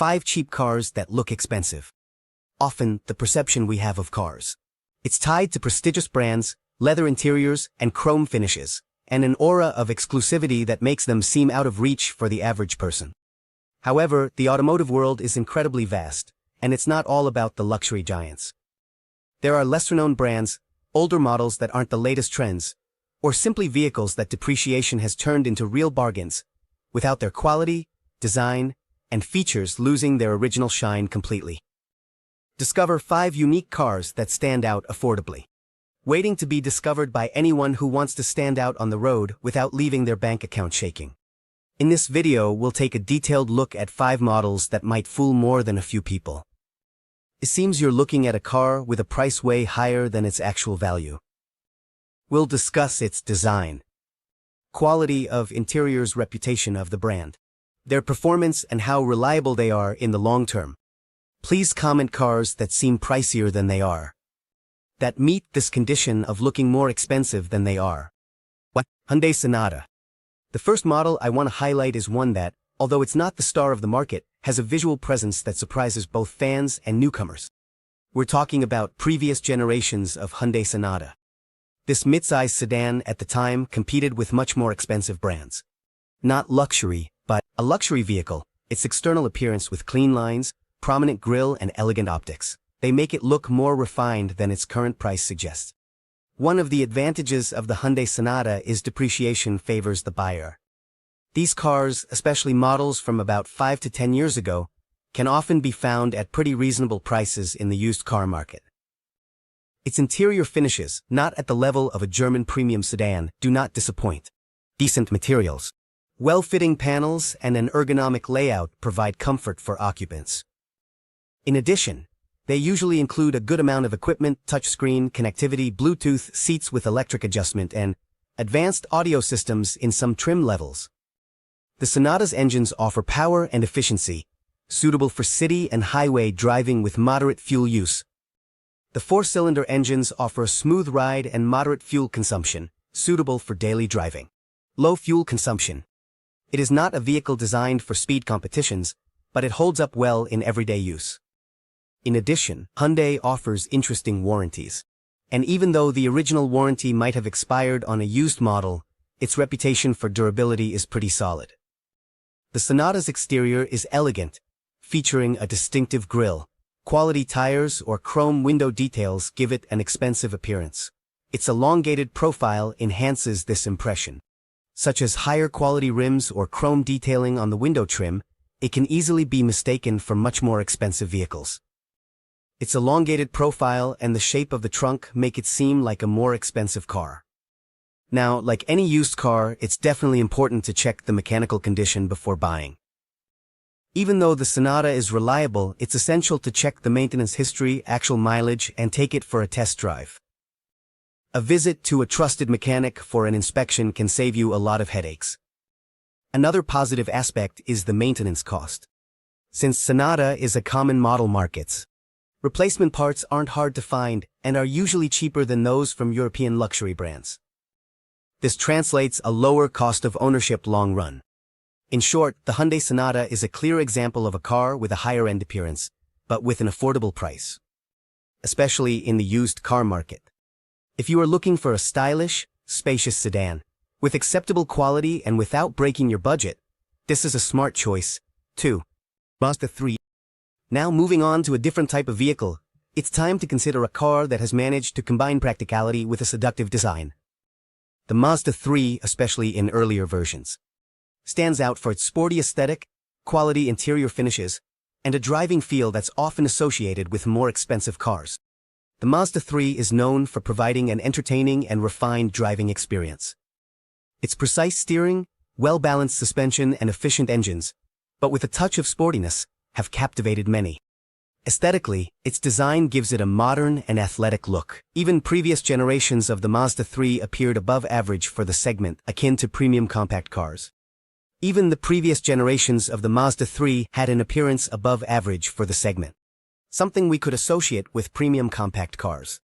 5 cheap cars that look expensive. Often, the perception we have of cars. It's tied to prestigious brands, leather interiors, and chrome finishes, and an aura of exclusivity that makes them seem out of reach for the average person. However, the automotive world is incredibly vast, and it's not all about the luxury giants. There are lesser-known brands, older models that aren't the latest trends, or simply vehicles that depreciation has turned into real bargains, without their quality, design, and features losing their original shine completely. Discover 5 unique cars that stand out affordably, waiting to be discovered by anyone who wants to stand out on the road without leaving their bank account shaking. In this video, we'll take a detailed look at 5 models that might fool more than a few people. It seems you're looking at a car with a price way higher than its actual value. We'll discuss its design, quality of interiors, reputation of the brand, their performance, and how reliable they are in the long term. Please comment cars that seem pricier than they are, that meet this condition of looking more expensive than they are. 1. Hyundai Sonata. The first model I want to highlight is one that, although it's not the star of the market, has a visual presence that surprises both fans and newcomers. We're talking about previous generations of Hyundai Sonata. This mid-size sedan at the time competed with much more expensive brands. Not luxury, but a luxury vehicle. Its external appearance with clean lines, prominent grille, and elegant optics, they make it look more refined than its current price suggests. One of the advantages of the Hyundai Sonata is depreciation favors the buyer. These cars, especially models from about 5 to 10 years ago, can often be found at pretty reasonable prices in the used car market. Its interior finishes, not at the level of a German premium sedan, do not disappoint. Decent materials, well-fitting panels, and an ergonomic layout provide comfort for occupants. In addition, they usually include a good amount of equipment: touchscreen, connectivity, Bluetooth, seats with electric adjustment, and advanced audio systems in some trim levels. The Sonata's engines offer power and efficiency, suitable for city and highway driving with moderate fuel use. The 4-cylinder engines offer a smooth ride and moderate fuel consumption, suitable for daily driving. Low fuel consumption. It is not a vehicle designed for speed competitions, but it holds up well in everyday use. In addition, Hyundai offers interesting warranties. And even though the original warranty might have expired on a used model, its reputation for durability is pretty solid. The Sonata's exterior is elegant, featuring a distinctive grille. Quality tires or chrome window details give it an expensive appearance. Its elongated profile enhances this impression. Such as higher quality rims or chrome detailing on the window trim, it can easily be mistaken for much more expensive vehicles. Its elongated profile and the shape of the trunk make it seem like a more expensive car. Now, like any used car, it's definitely important to check the mechanical condition before buying. Even though the Sonata is reliable, it's essential to check the maintenance history, actual mileage, and take it for a test drive. A visit to a trusted mechanic for an inspection can save you a lot of headaches. Another positive aspect is the maintenance cost. Since Sonata is a common model markets, replacement parts aren't hard to find and are usually cheaper than those from European luxury brands. This translates a lower cost of ownership long run. In short, the Hyundai Sonata is a clear example of a car with a higher-end appearance, but with an affordable price, especially in the used car market. If you are looking for a stylish, spacious sedan, with acceptable quality and without breaking your budget, this is a smart choice. 2. Mazda 3. Now moving on to a different type of vehicle, it's time to consider a car that has managed to combine practicality with a seductive design. The Mazda 3, especially in earlier versions, stands out for its sporty aesthetic, quality interior finishes, and a driving feel that's often associated with more expensive cars. The Mazda 3 is known for providing an entertaining and refined driving experience. Its precise steering, well-balanced suspension, and efficient engines, but with a touch of sportiness, have captivated many. Aesthetically, its design gives it a modern and athletic look. Even previous generations of the Mazda 3 appeared above average for the segment, akin to premium compact cars. Even the previous generations of the Mazda 3 had an appearance above average for the segment, something we could associate with premium compact cars.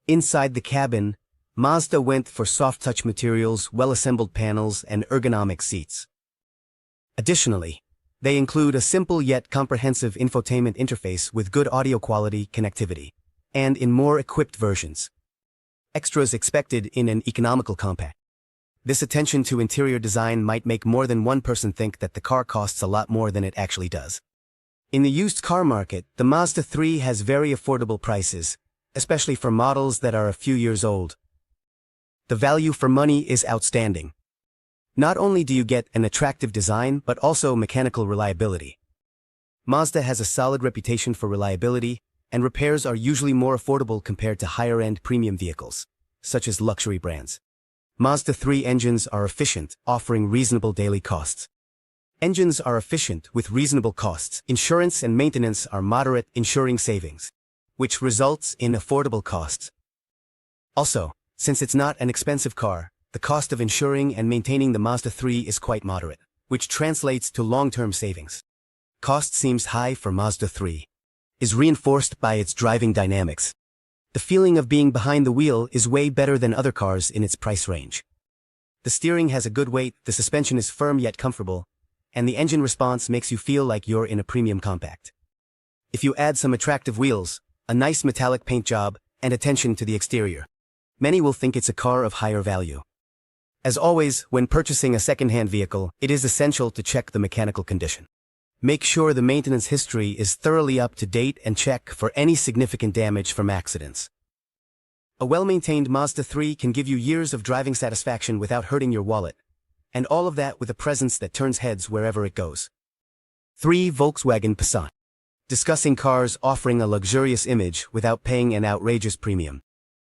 Inside the cabin, Mazda went for soft-touch materials, well-assembled panels, and ergonomic seats. Additionally, They include a simple yet comprehensive infotainment interface with good audio quality connectivity, and in more equipped versions. Extras expected in an economical compact. This attention to interior design might make more than one person think that the car costs a lot more than it actually does. In the used car market, the Mazda 3 has very affordable prices, especially for models that are a few years old. The value for money is outstanding. Not only do you get an attractive design, but also mechanical reliability. Mazda has a solid reputation for reliability, and repairs are usually more affordable compared to higher-end premium vehicles, such as luxury brands. Mazda 3 engines are efficient, offering reasonable daily costs. Engines are efficient with reasonable costs. Insurance and maintenance are moderate, ensuring savings, which results in affordable costs. Also, since it's not an expensive car, the cost of insuring and maintaining the Mazda 3 is quite moderate, which translates to long-term savings. Cost seems high for Mazda 3. Is reinforced by its driving dynamics. The feeling of being behind the wheel is way better than other cars in its price range. The steering has a good weight, the suspension is firm yet comfortable, and the engine response makes you feel like you're in a premium compact. If you add some attractive wheels, a nice metallic paint job, and attention to the exterior, many will think it's a car of higher value. As always, when purchasing a second-hand vehicle, it is essential to check the mechanical condition. Make sure the maintenance history is thoroughly up to date and check for any significant damage from accidents. A well-maintained Mazda 3 can give you years of driving satisfaction without hurting your wallet, and all of that with a presence that turns heads wherever it goes. 3. Volkswagen Passat. Discussing cars offering a luxurious image without paying an outrageous premium.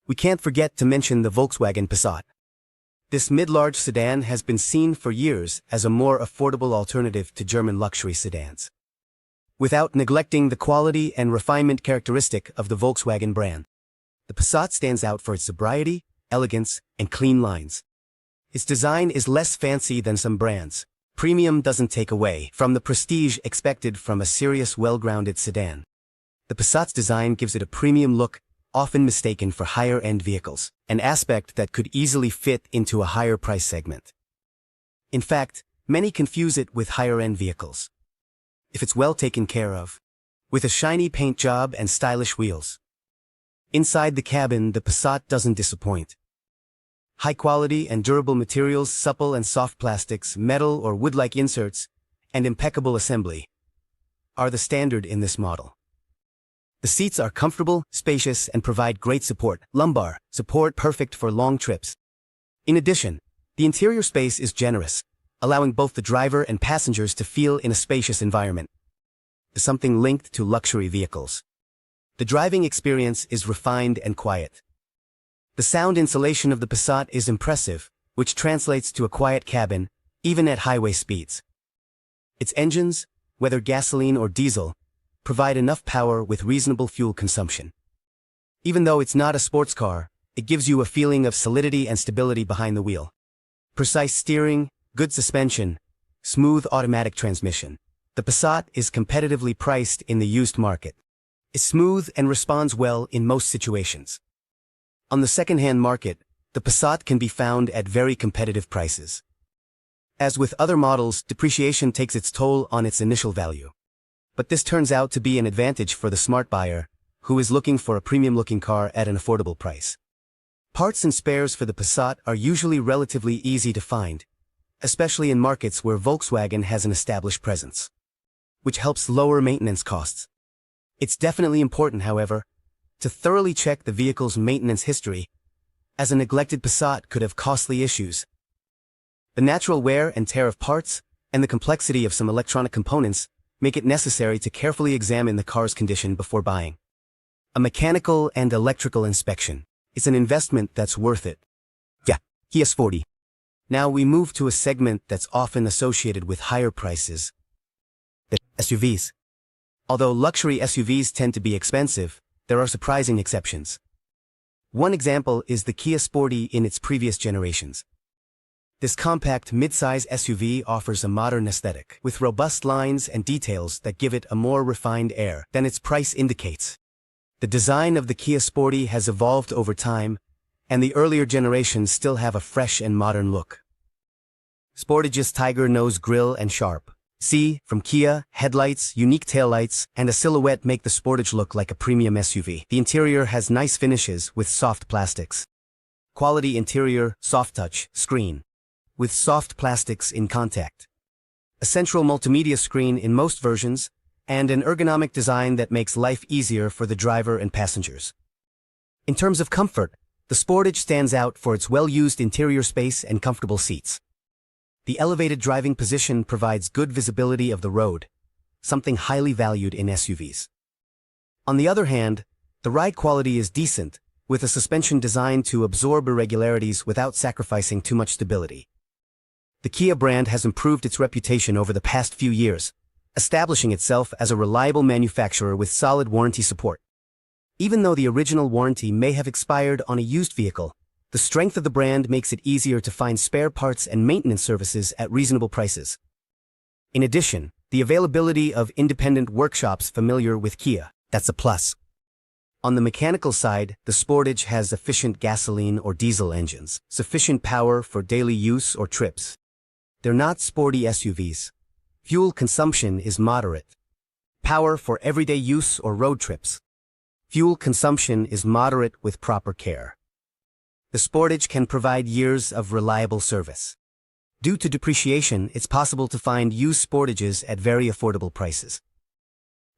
We can't forget to mention the Volkswagen Passat. This mid-large sedan has been seen for years as a more affordable alternative to German luxury sedans, without neglecting the quality and refinement characteristic of the Volkswagen brand. The Passat stands out for its sobriety, elegance, and clean lines. Its design is less fancy than some brands. Premium doesn't take away from the prestige expected from a serious, well-grounded sedan. The Passat's design gives it a premium look, often mistaken for higher-end vehicles, an aspect that could easily fit into a higher price segment. In fact, many confuse it with higher-end vehicles. If it's well taken care of, with a shiny paint job and stylish wheels. Inside the cabin, the Passat doesn't disappoint. High-quality and durable materials, supple and soft plastics, metal or wood-like inserts, and impeccable assembly are the standard in this model. The seats are comfortable, spacious, and provide great support, lumbar support perfect for long trips. In addition, the interior space is generous, allowing both the driver and passengers to feel in a spacious environment. Something linked to luxury vehicles. The driving experience is refined and quiet. The sound insulation of the Passat is impressive, which translates to a quiet cabin, even at highway speeds. Its engines, whether gasoline or diesel, provide enough power with reasonable fuel consumption. Even though it's not a sports car, it gives you a feeling of solidity and stability behind the wheel. Precise steering, good suspension, smooth automatic transmission. The Passat is competitively priced in the used market. It's smooth and responds well in most situations. On the second-hand market, the Passat can be found at very competitive prices. As with other models, depreciation takes its toll on its initial value. But this turns out to be an advantage for the smart buyer, who is looking for a premium-looking car at an affordable price. Parts and spares for the Passat are usually relatively easy to find, especially in markets where Volkswagen has an established presence, which helps lower maintenance costs. It's definitely important, however, to thoroughly check the vehicle's maintenance history, as a neglected Passat could have costly issues. The natural wear and tear of parts, and the complexity of some electronic components, make it necessary to carefully examine the car's condition before buying. A mechanical and electrical inspection is an investment that's worth it. Yeah, Kia Sportage. Now we move to a segment that's often associated with higher prices. The SUVs. Although luxury SUVs tend to be expensive, there are surprising exceptions. One example is the Kia Sportage in its previous generations. This compact mid-size SUV offers a modern aesthetic, with robust lines and details that give it a more refined air than its price indicates. The design of the Kia Sportage has evolved over time, and the earlier generations still have a fresh and modern look. Sportage's tiger nose grille and sharp, C, from Kia, headlights, unique taillights, and a silhouette make the Sportage look like a premium SUV. The interior has nice finishes with soft plastics. Quality interior, soft touch, screen. With soft plastics in contact. A central multimedia screen in most versions, and an ergonomic design that makes life easier for the driver and passengers. In terms of comfort, the Sportage stands out for its well-used interior space and comfortable seats. The elevated driving position provides good visibility of the road, something highly valued in SUVs. On the other hand, the ride quality is decent, with a suspension designed to absorb irregularities without sacrificing too much stability. The Kia brand has improved its reputation over the past few years, establishing itself as a reliable manufacturer with solid warranty support. Even though the original warranty may have expired on a used vehicle, the strength of the brand makes it easier to find spare parts and maintenance services at reasonable prices. In addition, the availability of independent workshops familiar with Kia, that's a plus. On the mechanical side, the Sportage has efficient gasoline or diesel engines, sufficient power for daily use or trips. They're not sporty SUVs. Fuel consumption is moderate. Power for everyday use or road trips. Fuel consumption is moderate with proper care. The Sportage can provide years of reliable service. Due to depreciation, it's possible to find used Sportages at very affordable prices.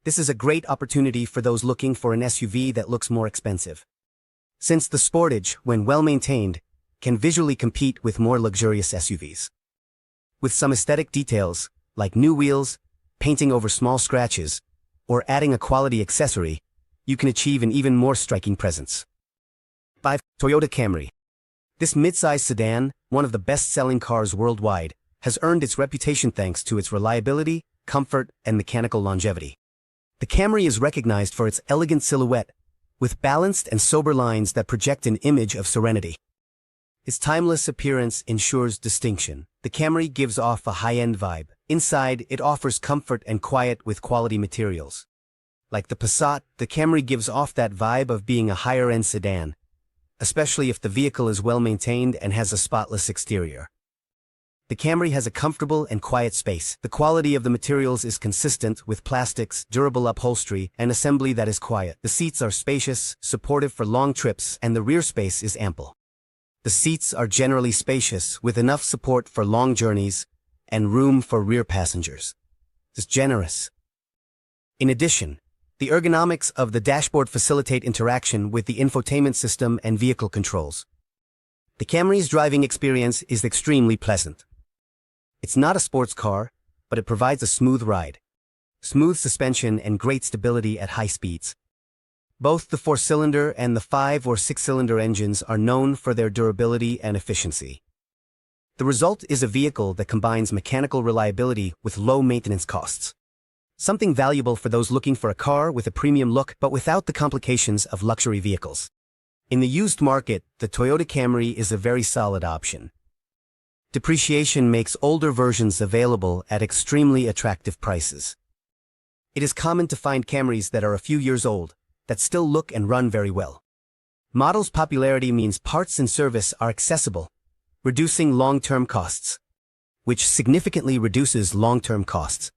This is a great opportunity for those looking for an SUV that looks more expensive. Since the Sportage, when well maintained, can visually compete with more luxurious SUVs. With some aesthetic details, like new wheels, painting over small scratches, or adding a quality accessory, you can achieve an even more striking presence. 5. Toyota Camry. This mid-size sedan, one of the best-selling cars worldwide, has earned its reputation thanks to its reliability, comfort, and mechanical longevity. The Camry is recognized for its elegant silhouette, with balanced and sober lines that project an image of serenity. Its timeless appearance ensures distinction. The Camry gives off a high-end vibe. Inside, it offers comfort and quiet with quality materials. Like the Passat, the Camry gives off that vibe of being a higher-end sedan, especially if the vehicle is well-maintained and has a spotless exterior. The Camry has a comfortable and quiet space. The quality of the materials is consistent with plastics, durable upholstery, and assembly that is quiet. The seats are spacious, supportive for long trips, and the rear space is ample. The seats are generally spacious, with enough support for long journeys and room for rear passengers. It's generous. In addition, the ergonomics of the dashboard facilitate interaction with the infotainment system and vehicle controls. The Camry's driving experience is extremely pleasant. It's not a sports car, but it provides a smooth ride, smooth suspension, and great stability at high speeds. Both the 4-cylinder and the 5- or 6-cylinder engines are known for their durability and efficiency. The result is a vehicle that combines mechanical reliability with low maintenance costs. Something valuable for those looking for a car with a premium look but without the complications of luxury vehicles. In the used market, the Toyota Camry is a very solid option. Depreciation makes older versions available at extremely attractive prices. It is common to find Camrys that are a few years old, that still look and run very well. Model's popularity means parts and service are accessible, reducing long-term costs, which significantly reduces long-term costs.